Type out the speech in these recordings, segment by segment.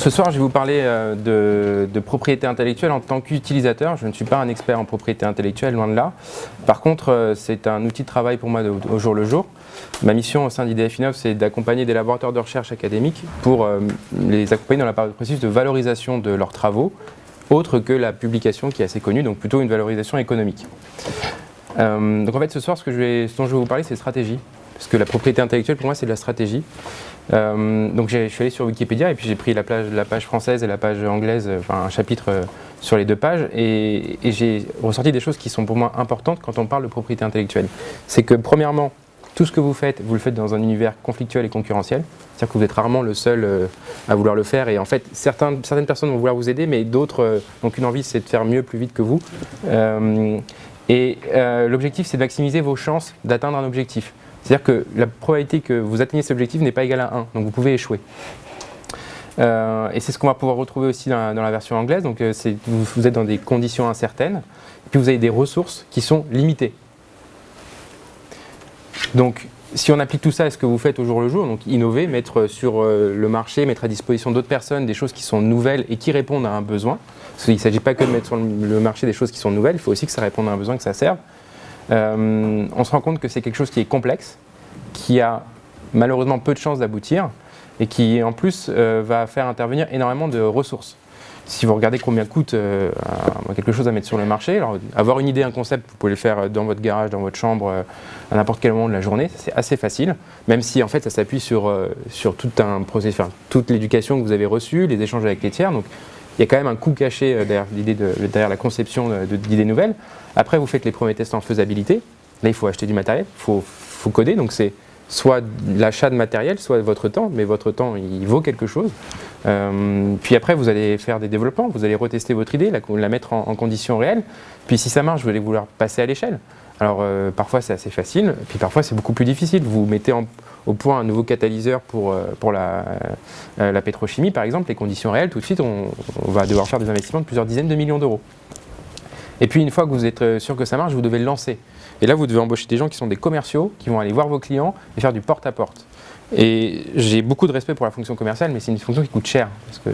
Ce soir, je vais vous parler de propriété intellectuelle en tant qu'utilisateur. Je ne suis pas un expert en propriété intellectuelle, loin de là. Par contre, c'est un outil de travail pour moi au jour le jour. Ma mission au sein d'IDF Innov, c'est d'accompagner des laboratoires de recherche académiques pour les accompagner dans la processus de valorisation de leurs travaux, autre que la publication qui est assez connue, donc plutôt une valorisation économique. Donc en fait, ce soir, ce dont je vais vous parler, c'est stratégie. Parce que la propriété intellectuelle, pour moi, c'est de la stratégie. Donc je suis allé sur Wikipédia et puis j'ai pris la page française et la page anglaise, enfin un chapitre sur les deux pages, et j'ai ressorti des choses qui sont pour moi importantes quand on parle de propriété intellectuelle. C'est que premièrement, tout ce que vous le faites dans un univers conflictuel et concurrentiel. C'est-à-dire que vous êtes rarement le seul à vouloir le faire, et en fait certaines personnes vont vouloir vous aider, mais d'autres n'ont qu'une envie, c'est de faire mieux, plus vite que vous. L'objectif, c'est de maximiser vos chances d'atteindre un objectif. C'est-à-dire que la probabilité que vous atteigniez cet objectif n'est pas égale à 1, donc vous pouvez échouer. Et c'est ce qu'on va pouvoir retrouver aussi dans la version anglaise. Donc vous êtes dans des conditions incertaines, et puis vous avez des ressources qui sont limitées. Donc si on applique tout ça à ce que vous faites au jour le jour, donc innover, mettre sur le marché, mettre à disposition d'autres personnes des choses qui sont nouvelles et qui répondent à un besoin, parce qu'il ne s'agit pas que de mettre sur le marché des choses qui sont nouvelles, il faut aussi que ça réponde à un besoin, que ça serve. On se rend compte que c'est quelque chose qui est complexe, qui a malheureusement peu de chances d'aboutir et qui en plus va faire intervenir énormément de ressources. Si vous regardez combien coûte quelque chose à mettre sur le marché, alors avoir une idée, un concept, vous pouvez le faire dans votre garage, dans votre chambre, à n'importe quel moment de la journée, c'est assez facile, même si en fait ça s'appuie sur tout un processus, enfin, toute l'éducation que vous avez reçue, les échanges avec les tiers. Donc, il y a quand même un coût caché derrière la conception d'idées nouvelles. Après, vous faites les premiers tests en faisabilité. Là, il faut acheter du matériel, il faut coder. Donc, c'est soit l'achat de matériel, soit votre temps. Mais votre temps, il vaut quelque chose. Puis après, vous allez faire des développements. Vous allez retester votre idée, la mettre en conditions réelles. Puis si ça marche, vous allez vouloir passer à l'échelle. Alors, parfois, c'est assez facile. Puis parfois, c'est beaucoup plus difficile. Vous mettez au point un nouveau catalyseur pour la pétrochimie, par exemple, les conditions réelles, tout de suite, on va devoir faire des investissements de plusieurs dizaines de millions d'euros. Et puis, une fois que vous êtes sûr que ça marche, vous devez le lancer. Et là, vous devez embaucher des gens qui sont des commerciaux, qui vont aller voir vos clients et faire du porte-à-porte. Et j'ai beaucoup de respect pour la fonction commerciale, mais c'est une fonction qui coûte cher, parce que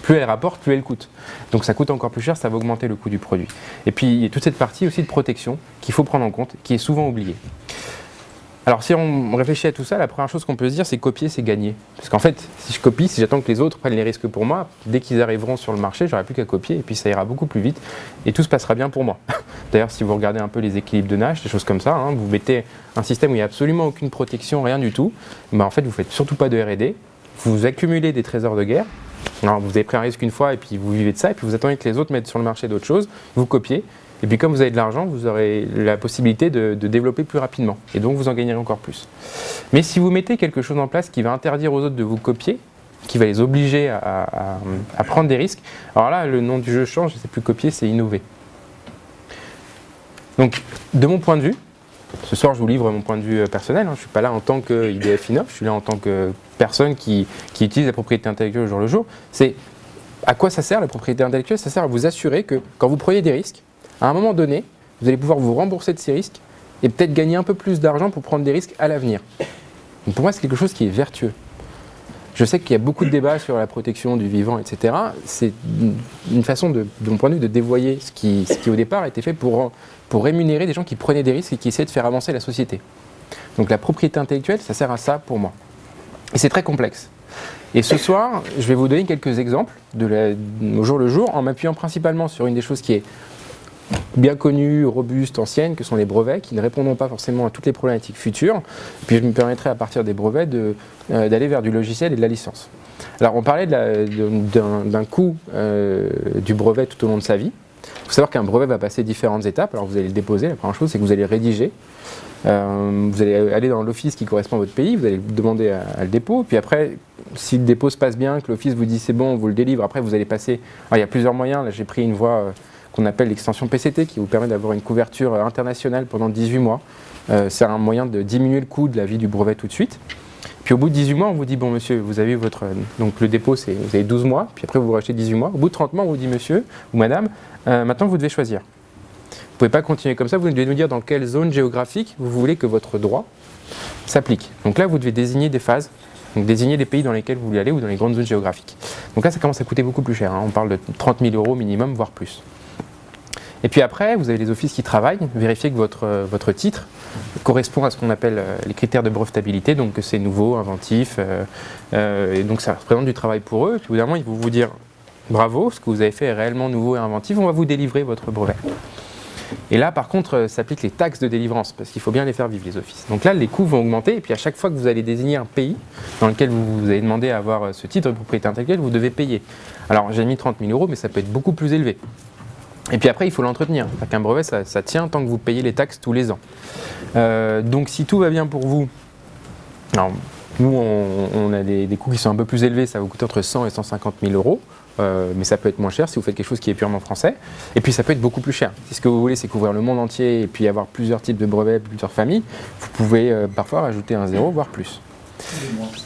plus elle rapporte, plus elle coûte. Donc ça coûte encore plus cher, ça va augmenter le coût du produit. Et puis, il y a toute cette partie aussi de protection qu'il faut prendre en compte, qui est souvent oubliée. Alors si on réfléchit à tout ça, la première chose qu'on peut se dire, c'est copier, c'est gagner. Parce qu'en fait, si je copie, si j'attends que les autres prennent les risques pour moi, dès qu'ils arriveront sur le marché, j'aurai plus qu'à copier, et puis ça ira beaucoup plus vite, et tout se passera bien pour moi. D'ailleurs, si vous regardez un peu les équilibres de Nash, des choses comme ça, vous mettez un système où il n'y a absolument aucune protection, rien du tout, en fait, vous ne faites surtout pas de R&D, vous accumulez des trésors de guerre. Alors, vous avez pris un risque une fois, et puis vous vivez de ça, et puis vous attendez que les autres mettent sur le marché d'autres choses, vous copiez. Et puis comme vous avez de l'argent, vous aurez la possibilité de développer plus rapidement. Et donc vous en gagnerez encore plus. Mais si vous mettez quelque chose en place qui va interdire aux autres de vous copier, qui va les obliger à prendre des risques, alors là, le nom du jeu change, c'est plus copier, c'est innover. Donc, de mon point de vue, ce soir je vous livre mon point de vue personnel, je ne suis pas là en tant qu'IDF Innov, je suis là en tant que personne qui utilise la propriété intellectuelle au jour le jour. C'est à quoi ça sert la propriété intellectuelle? Ça sert à vous assurer que quand vous prenez des risques, à un moment donné, vous allez pouvoir vous rembourser de ces risques et peut-être gagner un peu plus d'argent pour prendre des risques à l'avenir. Donc pour moi, c'est quelque chose qui est vertueux. Je sais qu'il y a beaucoup de débats sur la protection du vivant, etc. C'est une façon, de mon point de vue, de dévoyer ce qui au départ était fait pour rémunérer des gens qui prenaient des risques et qui essayaient de faire avancer la société. Donc la propriété intellectuelle, ça sert à ça pour moi. Et c'est très complexe. Et ce soir, je vais vous donner quelques exemples au jour le jour, en m'appuyant principalement sur une des choses qui est bien connue, robuste, ancienne, que sont les brevets, qui ne répondront pas forcément à toutes les problématiques futures. Puis je me permettrai à partir des brevets d'aller vers du logiciel et de la licence. Alors on parlait d'un coût du brevet tout au long de sa vie. Il faut savoir qu'un brevet va passer différentes étapes. Alors vous allez le déposer, la première chose c'est que vous allez le rédiger. Vous allez aller dans l'office qui correspond à votre pays, vous allez demander à le dépôt, puis après, si le dépôt se passe bien, que l'office vous dit c'est bon, vous le délivre, après vous allez passer. Alors, il y a plusieurs moyens, là j'ai pris une voie qu'on appelle l'extension PCT, qui vous permet d'avoir une couverture internationale pendant 18 mois. C'est un moyen de diminuer le coût de la vie du brevet tout de suite. Puis au bout de 18 mois, on vous dit, bon monsieur, vous avez votre... Donc le dépôt, vous avez 12 mois, puis après vous rachetez 18 mois. Au bout de 30 mois, on vous dit, monsieur ou madame, maintenant vous devez choisir. Vous ne pouvez pas continuer comme ça, vous devez nous dire dans quelle zone géographique vous voulez que votre droit s'applique. Donc là, vous devez désigner des phases. Donc désignez les pays dans lesquels vous voulez aller ou dans les grandes zones géographiques. Donc là, ça commence à coûter beaucoup plus cher, hein. On parle de 30 000 € minimum, voire plus. Et puis après, vous avez les offices qui travaillent, vérifier que votre titre correspond à ce qu'on appelle les critères de brevetabilité, donc que c'est nouveau, inventif, et donc ça représente du travail pour eux. Et puis évidemment, ils vont vous dire bravo, ce que vous avez fait est réellement nouveau et inventif, on va vous délivrer votre brevet. Et là, par contre, s'appliquent les taxes de délivrance, parce qu'il faut bien les faire vivre, les offices. Donc là, les coûts vont augmenter, et puis à chaque fois que vous allez désigner un pays dans lequel vous avez demandé à avoir ce titre de propriété intellectuelle, vous devez payer. Alors j'ai mis 30 000 €, mais ça peut être beaucoup plus élevé. Et puis après, il faut l'entretenir. Un brevet, ça tient tant que vous payez les taxes tous les ans. Donc si tout va bien pour vous, alors, nous on a des coûts qui sont un peu plus élevés, ça va vous coûter entre 100 et 150 000 €, mais ça peut être moins cher si vous faites quelque chose qui est purement français. Et puis ça peut être beaucoup plus cher. Si ce que vous voulez, c'est couvrir le monde entier et puis avoir plusieurs types de brevets, plusieurs familles, vous pouvez parfois rajouter un 0, voire plus.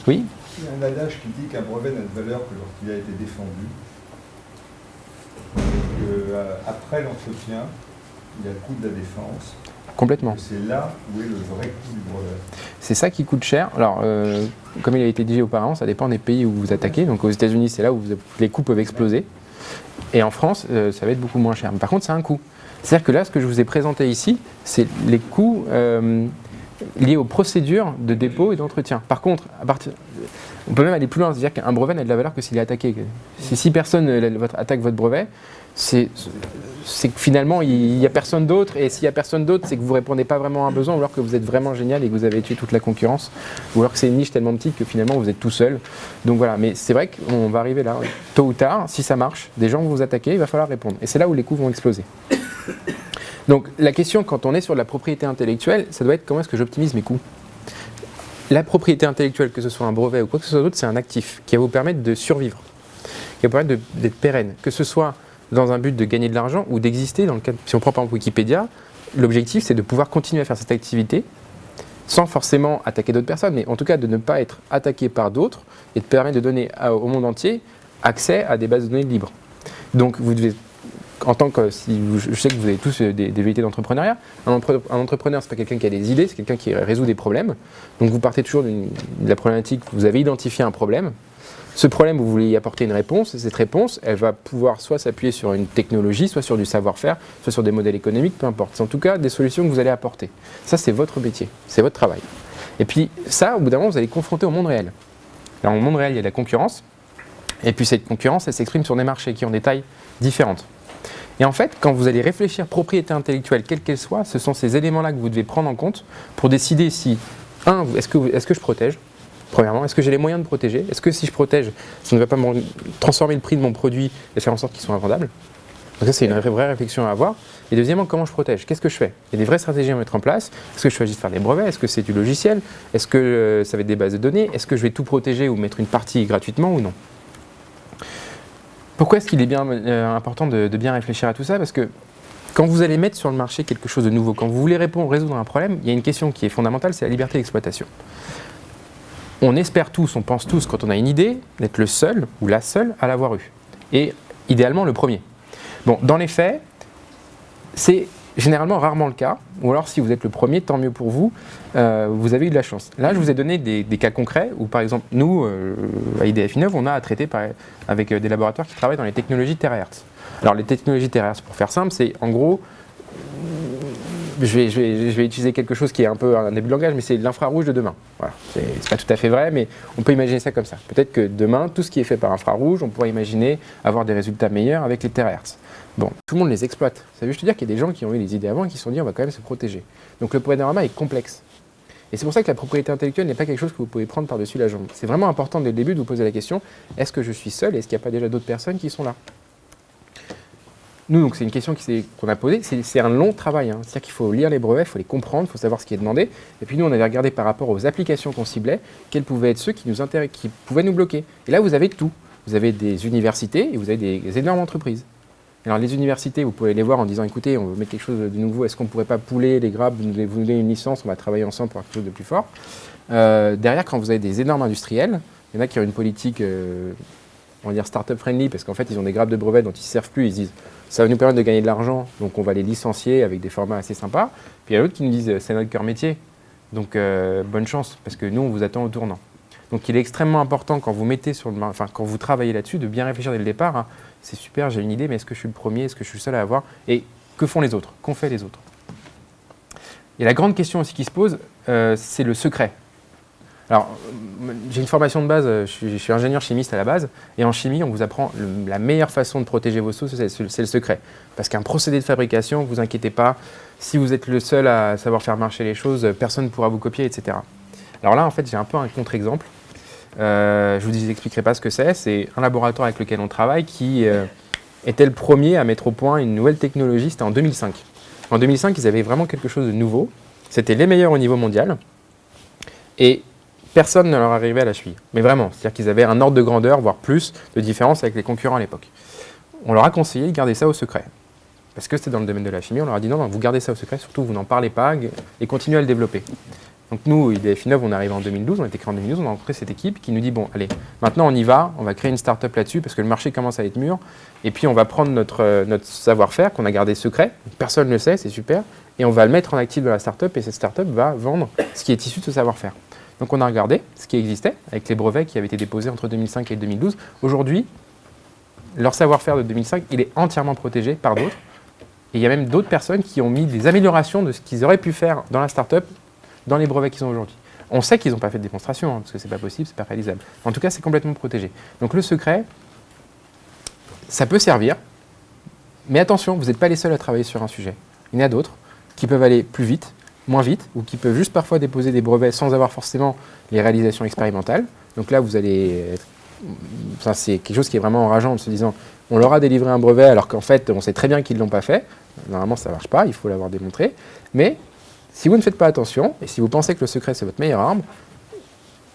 Oui. Il y a un adage qui dit qu'un brevet n'a de valeur que lorsqu'il a été défendu. Après l'entretien, il y a le coût de la défense. Complètement. C'est là où est le vrai coût du brevet. C'est ça qui coûte cher. Alors, comme il a été dit auparavant, ça dépend des pays où vous attaquez. Donc aux États-Unis, c'est là où les coûts peuvent exploser. Et en France, ça va être beaucoup moins cher. Mais par contre, c'est un coût. C'est-à-dire que là, ce que je vous ai présenté ici, c'est les coûts liés aux procédures de dépôt et d'entretien. Par contre, on peut même aller plus loin, c'est-à-dire qu'un brevet n'a de la valeur que s'il est attaqué. Si 6 personnes attaquent votre brevet, c'est que finalement il n'y a personne d'autre, et s'il n'y a personne d'autre, c'est que vous ne répondez pas vraiment à un besoin, ou alors que vous êtes vraiment génial et que vous avez tué toute la concurrence, ou alors que c'est une niche tellement petite que finalement vous êtes tout seul. Donc voilà, mais c'est vrai qu'on va arriver là, tôt ou tard, si ça marche, des gens vont vous attaquer, il va falloir répondre. Et c'est là où les coûts vont exploser. Donc la question quand on est sur la propriété intellectuelle, ça doit être comment est-ce que j'optimise mes coûts. La propriété intellectuelle, que ce soit un brevet ou quoi que ce soit d'autre, c'est un actif qui va vous permettre de survivre, qui va vous permettre d'être pérenne, que ce soit dans un but de gagner de l'argent ou d'exister. Dans le cas, si on prend par exemple Wikipédia, l'objectif c'est de pouvoir continuer à faire cette activité sans forcément attaquer d'autres personnes, mais en tout cas de ne pas être attaqué par d'autres et de permettre de donner au monde entier accès à des bases de données libres. Donc vous devez, en tant que, je sais que vous avez tous des velléités d'entrepreneuriat, un entrepreneur, c'est pas quelqu'un qui a des idées, c'est quelqu'un qui résout des problèmes. Donc vous partez toujours de la problématique, vous avez identifié un problème. Ce problème, vous voulez y apporter une réponse, et cette réponse, elle va pouvoir soit s'appuyer sur une technologie, soit sur du savoir-faire, soit sur des modèles économiques, peu importe. C'est en tout cas des solutions que vous allez apporter. Ça, c'est votre métier, c'est votre travail. Et puis ça, au bout d'un moment, vous allez confronter au monde réel. Alors, au monde réel, il y a de la concurrence, et puis cette concurrence, elle s'exprime sur des marchés qui ont des tailles différentes. Et en fait, quand vous allez réfléchir propriété intellectuelle, quelle qu'elle soit, ce sont ces éléments-là que vous devez prendre en compte pour décider si, est-ce que je protège ? Premièrement, est-ce que j'ai les moyens de protéger ? Est-ce que si je protège, ça ne va pas transformer le prix de mon produit et faire en sorte qu'il soit invendable ? Donc ça, c'est une vraie réflexion à avoir. Et deuxièmement, comment je protège ? Qu'est-ce que je fais ? Il y a des vraies stratégies à mettre en place. Est-ce que je choisis de faire des brevets ? Est-ce que c'est du logiciel ? Est-ce que ça va être des bases de données ? Est-ce que je vais tout protéger ou mettre une partie gratuitement ou non ? Pourquoi est-ce qu'il est bien important de bien réfléchir à tout ça ? Parce que quand vous allez mettre sur le marché quelque chose de nouveau, quand vous voulez résoudre un problème, il y a une question qui est fondamentale, c'est la liberté d'exploitation. On espère tous, on pense tous, quand on a une idée, d'être le seul ou la seule à l'avoir eue. Et idéalement, le premier. Bon, dans les faits, c'est généralement rarement le cas. Ou alors, si vous êtes le premier, tant mieux pour vous, vous avez eu de la chance. Là, je vous ai donné des cas concrets où, par exemple, nous, à IDF Innov, on a à traiter avec des laboratoires qui travaillent dans les technologies terahertz. Alors, les technologies terahertz, pour faire simple, c'est en gros... Je vais utiliser quelque chose qui est un peu un début de langage, mais c'est l'infrarouge de demain. Voilà. C'est pas tout à fait vrai, mais on peut imaginer ça comme ça. Peut-être que demain, tout ce qui est fait par infrarouge, on pourrait imaginer avoir des résultats meilleurs avec les terahertz. Bon, tout le monde les exploite. Ça veut juste dire qu'il y a des gens qui ont eu les idées avant et qui se sont dit on va quand même se protéger. Donc le panorama est complexe. Et c'est pour ça que la propriété intellectuelle n'est pas quelque chose que vous pouvez prendre par-dessus la jambe. C'est vraiment important dès le début de vous poser la question, est-ce que je suis seul et est-ce qu'il n'y a pas déjà d'autres personnes qui sont là ? Nous, donc c'est une question qu'on a posée, c'est un long travail. Hein. C'est-à-dire qu'il faut lire les brevets, il faut les comprendre, il faut savoir ce qui est demandé. Et puis nous, on avait regardé par rapport aux applications qu'on ciblait, quels pouvaient être ceux qui pouvaient nous bloquer. Et là, vous avez tout. Vous avez des universités et vous avez des énormes entreprises. Alors les universités, vous pouvez les voir en disant, écoutez, on veut mettre quelque chose de nouveau, est-ce qu'on ne pourrait pas pouler les grabs, vous donnez une licence, on va travailler ensemble pour avoir quelque chose de plus fort. Derrière, quand vous avez des énormes industriels, il y en a qui ont une politique, on va dire start-up friendly, parce qu'en fait, ils ont des grabs de brevets dont ils ne se servent plus, ils se disent, ça va nous permettre de gagner de l'argent, donc on va les licencier avec des formats assez sympas. Puis il y a d'autres qui nous disent, c'est notre cœur métier, donc bonne chance, parce que nous, on vous attend au tournant. Donc il est extrêmement important quand vous mettez quand vous travaillez là-dessus, de bien réfléchir dès le départ. Hein. C'est super, j'ai une idée, mais est-ce que je suis le premier, est-ce que je suis le seul à avoir? Et que font les autres? Qu'ont fait les autres? Et la grande question aussi qui se pose, c'est le secret. Alors, j'ai une formation de base, je suis ingénieur chimiste à la base, et en chimie, on vous apprend la meilleure façon de protéger vos sauces, c'est le secret. Parce qu'un procédé de fabrication, ne vous inquiétez pas, si vous êtes le seul à savoir faire marcher les choses, personne ne pourra vous copier, etc. Alors là, en fait, j'ai un peu un contre-exemple. Je vous expliquerai pas ce que c'est. C'est un laboratoire avec lequel on travaille qui était le premier à mettre au point une nouvelle technologie, c'était en 2005. En 2005, ils avaient vraiment quelque chose de nouveau. C'était les meilleurs au niveau mondial. Et personne ne leur arrivait à la cheville. Mais vraiment, c'est-à-dire qu'ils avaient un ordre de grandeur, voire plus, de différence avec les concurrents à l'époque. On leur a conseillé de garder ça au secret. Parce que c'était dans le domaine de la chimie, on leur a dit non, vous gardez ça au secret, surtout vous n'en parlez pas et continuez à le développer. Donc nous, IDF Innov, on est arrivé en 2012, on était créé en 2012, on a rencontré cette équipe qui nous dit bon, allez, maintenant on y va, on va créer une start-up là-dessus parce que le marché commence à être mûr, et puis on va prendre notre savoir-faire qu'on a gardé secret, personne ne le sait, c'est super, et on va le mettre en actif dans la start-up, et cette start-up va vendre ce qui est issu de ce savoir-faire. Donc on a regardé ce qui existait avec les brevets qui avaient été déposés entre 2005 et 2012. Aujourd'hui, leur savoir-faire de 2005, il est entièrement protégé par d'autres. Et il y a même d'autres personnes qui ont mis des améliorations de ce qu'ils auraient pu faire dans la start-up dans les brevets qu'ils ont aujourd'hui. On sait qu'ils n'ont pas fait de démonstration, parce que ce n'est pas possible, ce n'est pas réalisable. En tout cas, c'est complètement protégé. Donc le secret, ça peut servir, mais attention, vous n'êtes pas les seuls à travailler sur un sujet. Il y en a d'autres qui peuvent aller plus vite, moins vite, ou qui peuvent juste parfois déposer des brevets sans avoir forcément les réalisations expérimentales. Donc là, vous allez être... Enfin, c'est quelque chose qui est vraiment enrageant en se disant on leur a délivré un brevet alors qu'en fait, on sait très bien qu'ils ne l'ont pas fait. Normalement, ça ne marche pas, il faut l'avoir démontré. Mais si vous ne faites pas attention, et si vous pensez que le secret, c'est votre meilleure arme,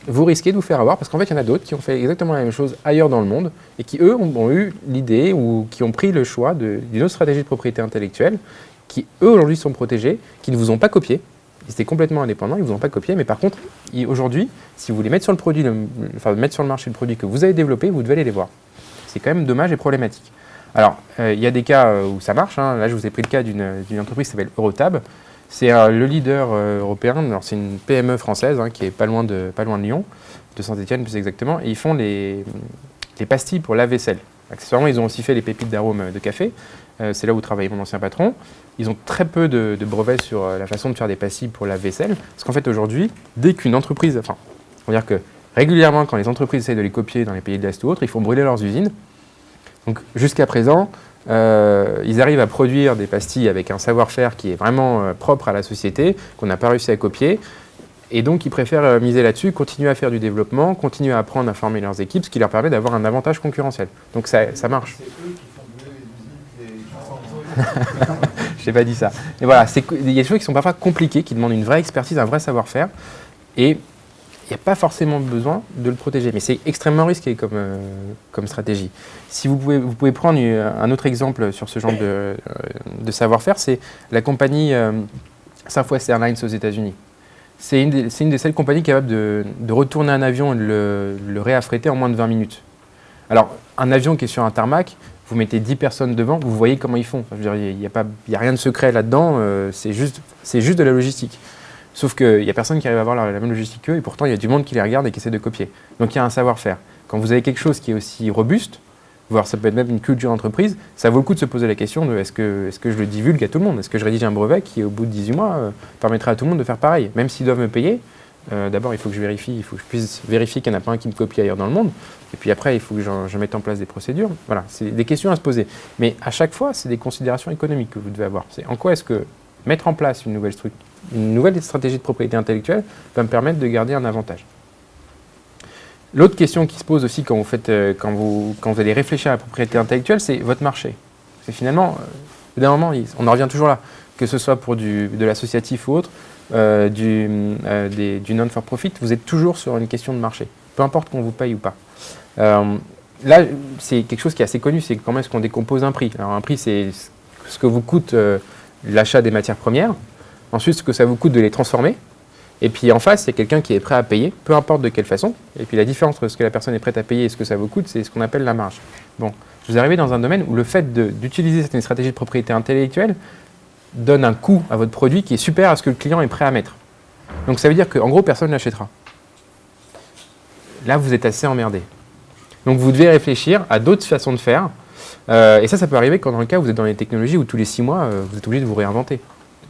vous risquez de vous faire avoir, parce qu'en fait, il y en a d'autres qui ont fait exactement la même chose ailleurs dans le monde, et qui, eux, ont eu l'idée, ou qui ont pris le choix d'une autre stratégie de propriété intellectuelle, qui, eux, aujourd'hui, sont protégés, qui ne vous ont pas copié. Ils étaient complètement indépendants, ils ne vous ont pas copié, mais par contre, aujourd'hui, si vous voulez mettre sur le produit, mettre sur le marché le produit que vous avez développé, vous devez aller les voir. C'est quand même dommage et problématique. Alors, il y a des cas où ça marche. Hein. Là, je vous ai pris le cas d'une entreprise qui s'appelle Eurotab. C'est le leader européen. Alors, c'est une PME française qui est pas loin de Lyon, de Saint-Étienne plus exactement. Et ils font les pastilles pour la vaisselle. Accessoirement, ils ont aussi fait les pépites d'arôme de café. C'est là où travaillait mon ancien patron. Ils ont très peu de brevets sur la façon de faire des pastilles pour la vaisselle. Parce qu'en fait, aujourd'hui, dès qu'une entreprise... Enfin, on va dire que régulièrement, quand les entreprises essayent de les copier dans les pays de l'Est ou autres, ils font brûler leurs usines. Donc, jusqu'à présent, ils arrivent à produire des pastilles avec un savoir-faire qui est vraiment propre à la société, qu'on n'a pas réussi à copier. Et donc, ils préfèrent miser là-dessus, continuer à faire du développement, continuer à apprendre à former leurs équipes, ce qui leur permet d'avoir un avantage concurrentiel. Donc, ça marche. C'est eux qui font brûler les usines Je n'ai pas dit ça. Mais voilà, il y a des choses qui sont parfois compliquées, qui demandent une vraie expertise, un vrai savoir-faire. Et il n'y a pas forcément besoin de le protéger. Mais c'est extrêmement risqué comme stratégie. Si vous pouvez prendre un autre exemple sur ce genre de savoir-faire, c'est la compagnie Southwest Airlines aux États-Unis. C'est une des seules compagnies capables de retourner un avion et de le réaffréter en moins de 20 minutes. Alors, un avion qui est sur un tarmac, vous mettez 10 personnes devant, vous voyez comment ils font. Enfin, je veux dire, il n'y a rien de secret là-dedans, c'est juste de la logistique. Sauf qu'il n'y a personne qui arrive à avoir la même logistique qu'eux, et pourtant il y a du monde qui les regarde et qui essaie de copier. Donc il y a un savoir-faire. Quand vous avez quelque chose qui est aussi robuste, voire ça peut être même une culture d'entreprise, ça vaut le coup de se poser la question de est-ce que je le divulgue à tout le monde? Est-ce que je rédige un brevet qui, au bout de 18 mois, permettra à tout le monde de faire pareil? Même s'ils doivent me payer, d'abord il faut que je vérifie, il faut que je puisse vérifier qu'il n'y en a pas un qui me copie ailleurs dans le monde. Et puis après, il faut que je mette en place des procédures. Voilà, c'est des questions à se poser. Mais à chaque fois, c'est des considérations économiques que vous devez avoir. C'est en quoi est-ce que mettre en place une nouvelle stratégie de propriété intellectuelle va me permettre de garder un avantage. L'autre question qui se pose aussi quand vous allez réfléchir à la propriété intellectuelle, c'est votre marché. C'est finalement, d'un moment, on en revient toujours là, que ce soit pour de l'associatif ou autre, du non-for-profit, vous êtes toujours sur une question de marché, peu importe qu'on vous paye ou pas. Là, c'est quelque chose qui est assez connu, c'est comment est-ce qu'on décompose un prix. Alors un prix, c'est ce que vous coûte l'achat des matières premières, ensuite ce que ça vous coûte de les transformer, et puis en face, c'est quelqu'un qui est prêt à payer, peu importe de quelle façon, et puis la différence entre ce que la personne est prête à payer et ce que ça vous coûte, c'est ce qu'on appelle la marge. Bon, je vous arrivez dans un domaine où le fait d'utiliser cette stratégie de propriété intellectuelle donne un coût à votre produit qui est supérieur à ce que le client est prêt à mettre. Donc ça veut dire qu'en gros, personne ne l'achètera. là, vous êtes assez emmerdé. Donc, vous devez réfléchir à d'autres façons de faire. Et ça peut arriver quand dans le cas où vous êtes dans les technologies où tous les 6 mois, vous êtes obligé de vous réinventer.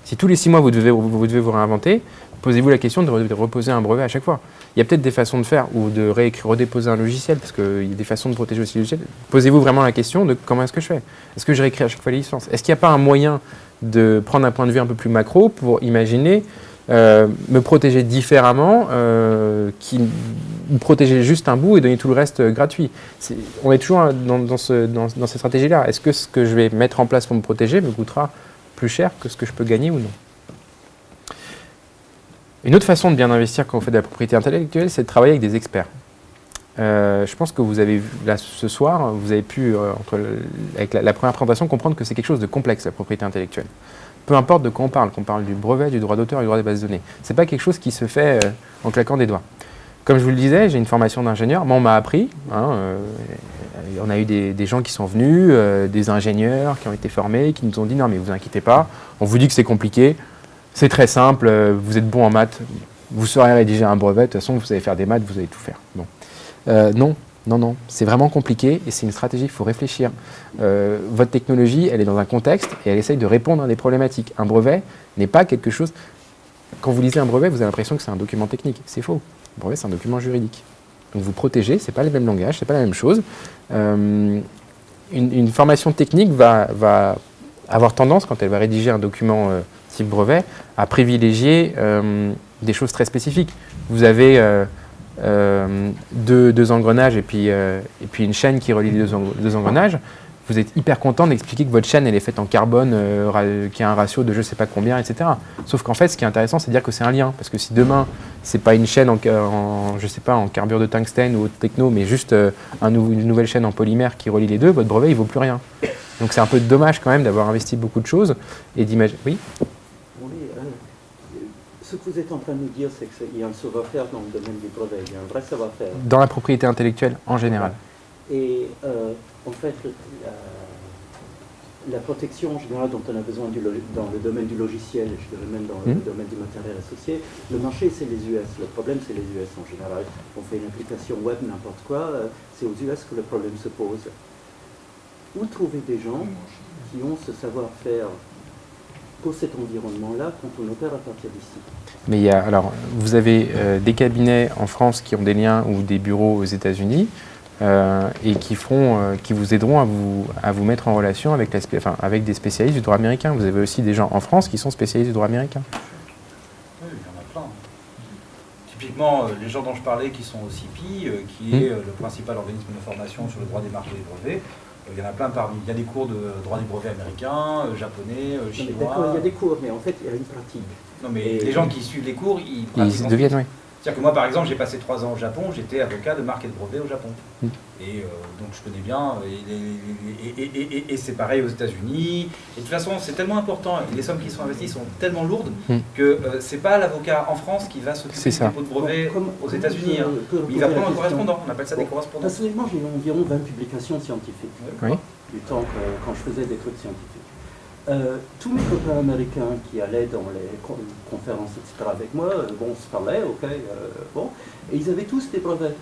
Si tous les 6 mois, vous devez vous réinventer, posez-vous la question de reposer un brevet à chaque fois. Il y a peut-être des façons de faire ou de redéposer un logiciel, parce qu'il y a des façons de protéger aussi le logiciel. Posez-vous vraiment la question de comment est-ce que je fais? Est-ce que je réécris à chaque fois les licences? Est-ce qu'il n'y a pas un moyen de prendre un point de vue un peu plus macro pour imaginer me protéger différemment, ou protéger juste un bout et donner tout le reste gratuit? On est toujours dans cette stratégie-là. Est-ce que ce que je vais mettre en place pour me protéger me coûtera plus cher que ce que je peux gagner ou non? Une autre façon de bien investir quand vous faites de la propriété intellectuelle, c'est de travailler avec des experts. Je pense que vous avez vu, là, ce soir, vous avez pu, avec la première présentation, comprendre que c'est quelque chose de complexe, la propriété intellectuelle. Peu importe de quoi qu'on parle du brevet, du droit d'auteur, du droit des bases de données. Ce n'est pas quelque chose qui se fait en claquant des doigts. Comme je vous le disais, j'ai une formation d'ingénieur. Moi, on m'a appris. On a eu des gens qui sont venus, des ingénieurs qui ont été formés, qui nous ont dit « Non, mais vous inquiétez pas, on vous dit que c'est compliqué. C'est très simple, vous être bon en maths, vous saurez rédiger un brevet, de toute façon vous savez faire des maths, vous allez tout faire. » Bon. Non, c'est vraiment compliqué et c'est une stratégie, il faut réfléchir. Votre technologie, elle est dans un contexte et elle essaye de répondre à des problématiques. Un brevet n'est pas quelque chose... Quand vous lisez un brevet, vous avez l'impression que c'est un document technique. C'est faux. Un brevet, c'est un document juridique. Donc vous protégez, ce n'est pas le même langage, ce n'est pas la même chose. Une formation technique va avoir tendance, quand elle va rédiger un document type brevet, à privilégier des choses très spécifiques. Vous avez deux engrenages et puis une chaîne qui relie les deux engrenages. Vous êtes hyper content d'expliquer que votre chaîne elle est faite en carbone, qui a un ratio de je ne sais pas combien, etc. Sauf qu'en fait, ce qui est intéressant, c'est de dire que c'est un lien. Parce que si demain, ce n'est pas une chaîne je sais pas, en carbure de tungstène ou autre techno, mais juste une nouvelle chaîne en polymère qui relie les deux, votre brevet, il ne vaut plus rien. Donc c'est un peu dommage quand même d'avoir investi beaucoup de choses et d'imaginer... Oui. Ce que vous êtes en train de nous dire, c'est qu'il y a un savoir-faire dans le domaine du brevet, il y a un vrai savoir-faire. Dans la propriété intellectuelle, en général. Et en fait, la protection en général dont on a besoin dans le domaine du logiciel, je dirais même dans le domaine du matériel associé, le marché c'est les US, le problème c'est les US en général. On fait une application web, n'importe quoi, c'est aux US que le problème se pose. Où trouver des gens qui ont ce savoir-faire pour cet environnement-là quand on opère à partir d'ici? Mais alors, vous avez des cabinets en France qui ont des liens ou des bureaux aux États-Unis et qui vous aideront à vous mettre en relation avec des spécialistes du droit américain. Vous avez aussi des gens en France qui sont spécialistes du droit américain. Oui, il y en a plein. Typiquement, les gens dont je parlais qui sont au CIPI, qui est le principal organisme de formation sur le droit des marques et des brevets, il y en a plein parmi. Il y a des cours de droit des brevets américains, japonais, chinois. D'accord, il y a des cours, mais en fait, il y a une pratique. Non, mais les gens qui suivent les cours, ils pratiquent. Ils deviennent, oui. C'est-à-dire que moi, par exemple, j'ai passé 3 ans au Japon, j'étais avocat de marque et de brevet au Japon. Et donc je connais bien, et c'est pareil aux États-Unis. Et de toute façon, c'est tellement important, les sommes qui sont investies sont tellement lourdes que c'est pas l'avocat en France qui va s'occuper du dépôt de brevet aux États-Unis. Il va prendre un correspondant, on appelle ça des correspondants. Personnellement, j'ai eu environ 20 publications scientifiques du temps quand je faisais des trucs scientifiques. Tous mes copains américains qui allaient dans les conférences, etc. avec moi, on se parlait, et ils avaient tous des brevets.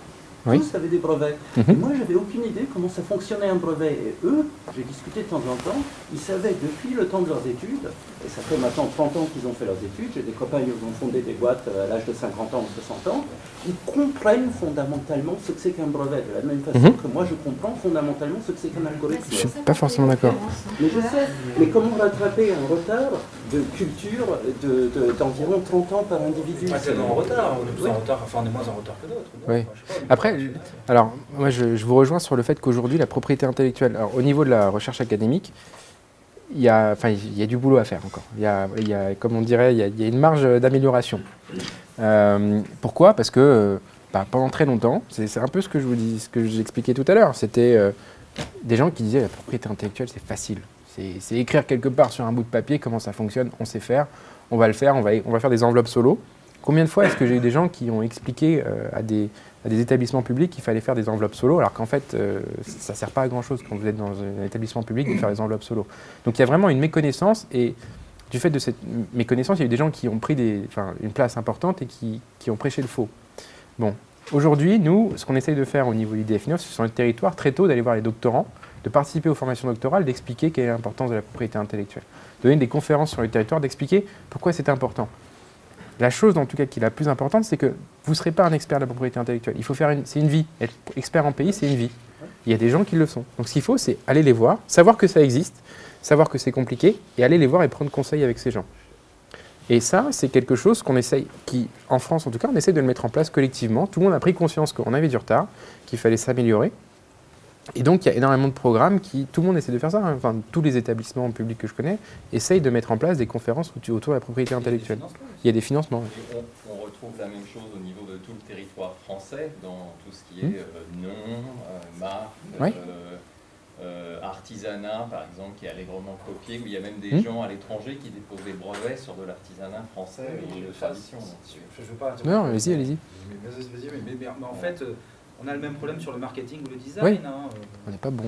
Tous avaient des brevets. Et moi, j'avais aucune idée comment ça fonctionnait un brevet. Et eux, j'ai discuté de temps en temps, ils savaient depuis le temps de leurs études, et ça fait maintenant 30 ans qu'ils ont fait leurs études, j'ai des copains qui ont fondé des boîtes à l'âge de 50 ans ou 60 ans, ils comprennent fondamentalement ce que c'est qu'un brevet, de la même façon que moi je comprends fondamentalement ce que c'est qu'un algorithme. Je ne suis pas forcément d'accord. Mais je sais, mais comment rattraper un retard de culture d'environ 30 ans par individu? C'est en retard, on est plus en retard, enfin on est moins en retard que d'autres. Oui. Après, alors moi je vous rejoins sur le fait qu'aujourd'hui la propriété intellectuelle, alors, au niveau de la recherche académique, il y a du boulot à faire encore. Il y a, comme on dirait, il y a une marge d'amélioration. Pourquoi? Parce que pendant très longtemps, c'est un peu ce que j'expliquais tout à l'heure, c'était des gens qui disaient la propriété intellectuelle c'est facile. C'est écrire quelque part sur un bout de papier comment ça fonctionne, on sait faire, on va le faire, on va faire des enveloppes solo. Combien de fois est-ce que j'ai eu des gens qui ont expliqué à des établissements publics qu'il fallait faire des enveloppes solo, alors qu'en fait, ça ne sert pas à grand-chose quand vous êtes dans un établissement public de faire des enveloppes solo. Donc il y a vraiment une méconnaissance, et du fait de cette méconnaissance, il y a eu des gens qui ont pris une place importante et qui ont prêché le faux. Bon, Aujourd'hui, nous, ce qu'on essaye de faire au niveau du DFNO, c'est sur le territoire, très tôt, d'aller voir les doctorants, de participer aux formations doctorales, d'expliquer quelle est l'importance de la propriété intellectuelle. De donner des conférences sur le territoire, d'expliquer pourquoi c'est important. La chose, en tout cas, qui est la plus importante, c'est que vous ne serez pas un expert de la propriété intellectuelle. Il faut faire c'est une vie. Être expert en pays, c'est une vie. Il y a des gens qui le sont. Donc ce qu'il faut, c'est aller les voir, savoir que ça existe, savoir que c'est compliqué, et aller les voir et prendre conseil avec ces gens. Et ça, c'est quelque chose qu'on essaye, en France en tout cas, on essaie de le mettre en place collectivement. Tout le monde a pris conscience qu'on avait du retard, qu'il fallait s'améliorer. Et donc, il y a énormément de programmes tout le monde essaie de faire ça. Hein. Enfin, tous les établissements publics que je connais essayent de mettre en place des conférences autour de la propriété intellectuelle. Il y a des financements. Et on retrouve la même chose au niveau de tout le territoire français, dans tout ce qui est nom, marque, artisanat, par exemple, qui est allègrement copié, où il y a même des gens à l'étranger qui déposent des brevets sur de l'artisanat français et de tradition. Je veux pas... Non, allez-y. Mais en fait, on a le même problème sur le marketing ou le design. Oui. Hein. On n'est pas bon.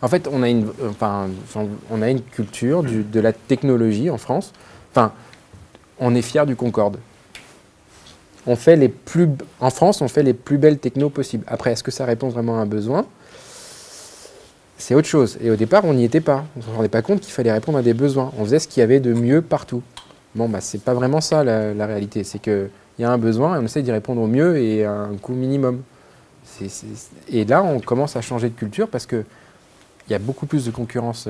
En fait, on a une culture de la technologie en France. Enfin, on est fiers du Concorde. En France, on fait les plus belles technos possibles. Après, est-ce que ça répond vraiment à un besoin ? C'est autre chose. Et au départ, on n'y était pas. On ne se rendait pas compte qu'il fallait répondre à des besoins. On faisait ce qu'il y avait de mieux partout. Bon, c'est pas vraiment ça la réalité. C'est qu'il y a un besoin et on essaie d'y répondre au mieux et à un coût minimum. Et là, on commence à changer de culture parce qu'il y a beaucoup plus de concurrence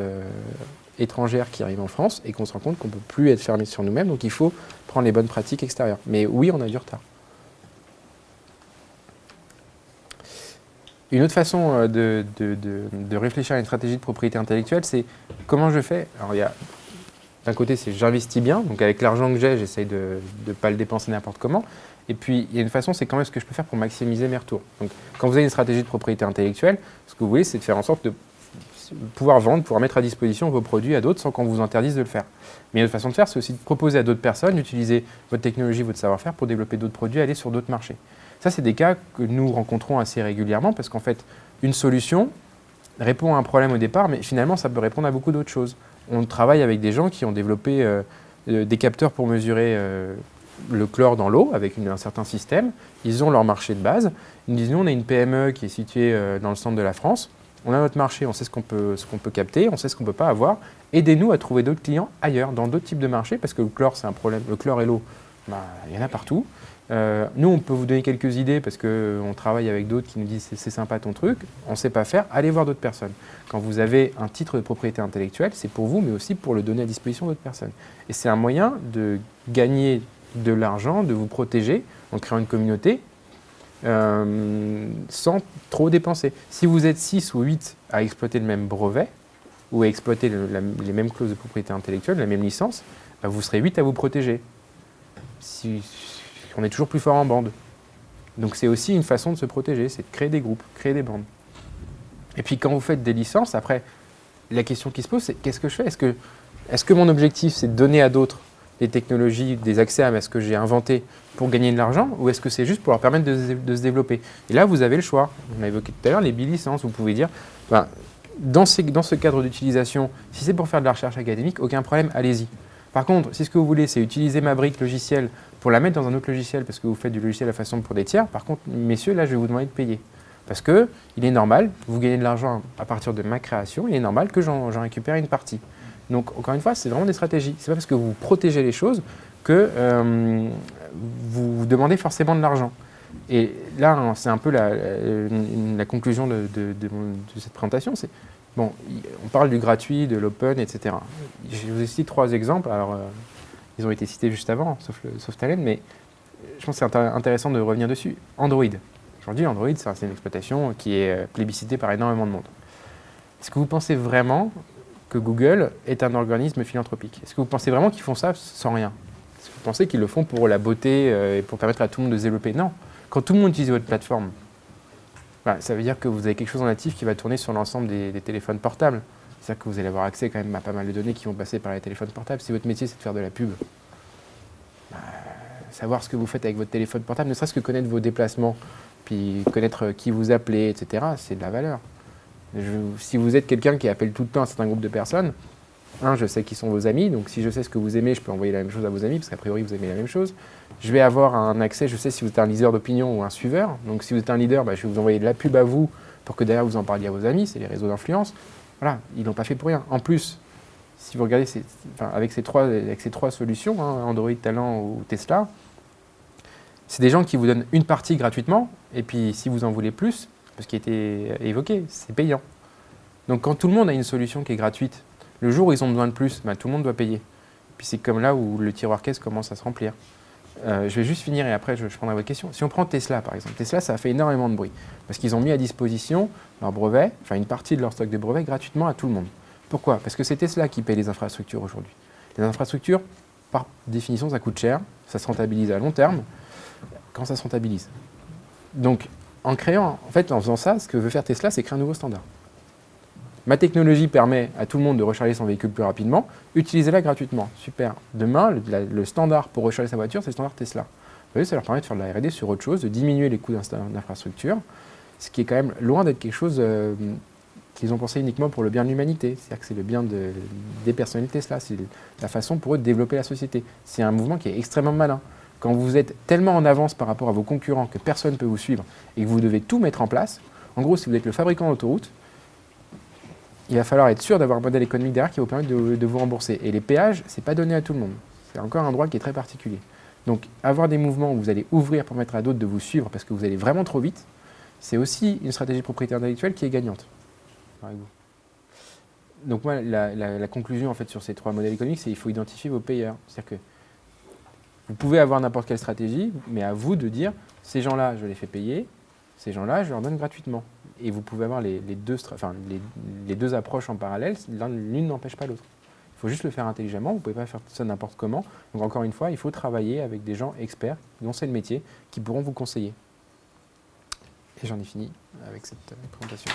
étrangère qui arrive en France et qu'on se rend compte qu'on ne peut plus être fermé sur nous-mêmes. Donc il faut prendre les bonnes pratiques extérieures. Mais oui, on a du retard. Une autre façon de réfléchir à une stratégie de propriété intellectuelle, c'est comment je fais. Alors, d'un côté, c'est j'investis bien, donc avec l'argent que j'ai, j'essaye de ne pas le dépenser n'importe comment. Et puis, il y a une façon, c'est quand même ce que je peux faire pour maximiser mes retours. Donc, quand vous avez une stratégie de propriété intellectuelle, ce que vous voulez, c'est de faire en sorte de pouvoir vendre, pouvoir mettre à disposition vos produits à d'autres sans qu'on vous interdise de le faire. Mais une autre façon de faire, c'est aussi de proposer à d'autres personnes d'utiliser votre technologie, votre savoir-faire pour développer d'autres produits, aller sur d'autres marchés. Ça, c'est des cas que nous rencontrons assez régulièrement parce qu'en fait, une solution répond à un problème au départ, mais finalement, ça peut répondre à beaucoup d'autres choses. On travaille avec des gens qui ont développé des capteurs pour mesurer le chlore dans l'eau avec un certain système. Ils ont leur marché de base. Ils nous disent, nous, on a une PME qui est située dans le centre de la France. On a notre marché, on sait ce qu'on peut capter, on sait ce qu'on ne peut pas avoir. Aidez-nous à trouver d'autres clients ailleurs, dans d'autres types de marchés, parce que le chlore, c'est un problème. Le chlore et l'eau, il y en a partout. Nous, on peut vous donner quelques idées parce qu'on travaille avec d'autres qui nous disent c'est sympa ton truc, on ne sait pas faire, allez voir d'autres personnes. Quand vous avez un titre de propriété intellectuelle, c'est pour vous, mais aussi pour le donner à disposition d'autres personnes. Et c'est un moyen de gagner de l'argent, de vous protéger en créant une communauté sans trop dépenser. Si vous êtes 6 ou 8 à exploiter le même brevet ou à exploiter les mêmes clauses de propriété intellectuelle, la même licence, vous serez 8 à vous protéger. On est toujours plus fort en bande. Donc c'est aussi une façon de se protéger, c'est de créer des groupes, créer des bandes. Et puis quand vous faites des licences, après, la question qui se pose, c'est qu'est-ce que je fais ? Est-ce que mon objectif, c'est de donner à d'autres des technologies, des accès à ce que j'ai inventé pour gagner de l'argent, ou est-ce que c'est juste pour leur permettre de se développer ? Et là, vous avez le choix. On a évoqué tout à l'heure les bilicences. Vous pouvez dire, dans ce cadre d'utilisation, si c'est pour faire de la recherche académique, aucun problème, allez-y. Par contre, si ce que vous voulez, c'est utiliser ma brique logicielle pour la mettre dans un autre logiciel, parce que vous faites du logiciel à façon pour des tiers, par contre, messieurs, là, je vais vous demander de payer. Parce que il est normal, vous gagnez de l'argent à partir de ma création, il est normal que j'en récupère une partie. Donc, encore une fois, c'est vraiment des stratégies. C'est pas parce que vous protégez les choses que vous demandez forcément de l'argent. Et là, hein, c'est un peu la conclusion de cette présentation. C'est, bon, on parle du gratuit, de l'open, etc. Je vous ai cité 3 exemples. Alors, ils ont été cités juste avant, sauf Talend, mais je pense que c'est intéressant de revenir dessus. Android. Aujourd'hui, Android, c'est une exploitation qui est plébiscitée par énormément de monde. Est-ce que vous pensez vraiment que Google est un organisme philanthropique ? Est-ce que vous pensez vraiment qu'ils font ça sans rien ? Est-ce que vous pensez qu'ils le font pour la beauté et pour permettre à tout le monde de se développer ? Non. Quand tout le monde utilise votre plateforme, ça veut dire que vous avez quelque chose en natif qui va tourner sur l'ensemble des téléphones portables. C'est-à-dire que vous allez avoir accès quand même à pas mal de données qui vont passer par les téléphones portables. Si votre métier, c'est de faire de la pub, savoir ce que vous faites avec votre téléphone portable, ne serait-ce que connaître vos déplacements, puis connaître qui vous appelez, etc., c'est de la valeur. Si vous êtes quelqu'un qui appelle tout le temps un certain groupe de personnes, je sais qui sont vos amis, donc si je sais ce que vous aimez, je peux envoyer la même chose à vos amis, parce qu'a priori, vous aimez la même chose. Je vais avoir un accès, je sais si vous êtes un leader d'opinion ou un suiveur. Donc si vous êtes un leader, je vais vous envoyer de la pub à vous pour que derrière vous en parliez à vos amis, c'est les réseaux d'influence. Voilà, ils ne l'ont pas fait pour rien. En plus, si vous regardez avec ces trois solutions, Android, Talent ou Tesla, c'est des gens qui vous donnent une partie gratuitement, et puis si vous en voulez plus, ce qui a été évoqué, c'est payant. Donc quand tout le monde a une solution qui est gratuite, le jour où ils ont besoin de plus, tout le monde doit payer. Puis c'est comme là où le tiroir caisse commence à se remplir. Je vais juste finir et après je prendrai votre question. Si on prend Tesla par exemple, Tesla ça a fait énormément de bruit parce qu'ils ont mis à disposition leurs brevets, enfin une partie de leur stock de brevets gratuitement à tout le monde. Pourquoi? Parce que c'est Tesla qui paye les infrastructures aujourd'hui. Les infrastructures, par définition, ça coûte cher, ça se rentabilise à long terme quand ça se rentabilise. Donc en faisant ça, ce que veut faire Tesla, c'est créer un nouveau standard. Ma technologie permet à tout le monde de recharger son véhicule plus rapidement, utilisez-la gratuitement. Super. Demain, le standard pour recharger sa voiture, c'est le standard Tesla. Vous voyez, ça leur permet de faire de la R&D sur autre chose, de diminuer les coûts d'infrastructure, ce qui est quand même loin d'être quelque chose qu'ils ont pensé uniquement pour le bien de l'humanité. C'est-à-dire que c'est le bien des personnalités Tesla, c'est la façon pour eux de développer la société. C'est un mouvement qui est extrêmement malin. Quand vous êtes tellement en avance par rapport à vos concurrents que personne ne peut vous suivre et que vous devez tout mettre en place, en gros, si vous êtes le fabricant d'autoroute, il va falloir être sûr d'avoir un modèle économique derrière qui va vous permettre de vous rembourser. Et les péages, ce n'est pas donné à tout le monde. C'est encore un droit qui est très particulier. Donc, avoir des mouvements où vous allez ouvrir pour permettre à d'autres de vous suivre parce que vous allez vraiment trop vite, c'est aussi une stratégie de propriété intellectuelle qui est gagnante. Donc, moi, la conclusion en fait, sur ces trois modèles économiques, c'est qu'il faut identifier vos payeurs. C'est-à-dire que vous pouvez avoir n'importe quelle stratégie, mais à vous de dire, ces gens-là, je les fais payer, ces gens-là, je leur donne gratuitement. Et vous pouvez avoir les deux approches en parallèle, l'une n'empêche pas l'autre. Il faut juste le faire intelligemment, vous ne pouvez pas faire ça n'importe comment. Donc encore une fois, il faut travailler avec des gens experts, dont c'est le métier, qui pourront vous conseiller. Et j'en ai fini avec cette présentation.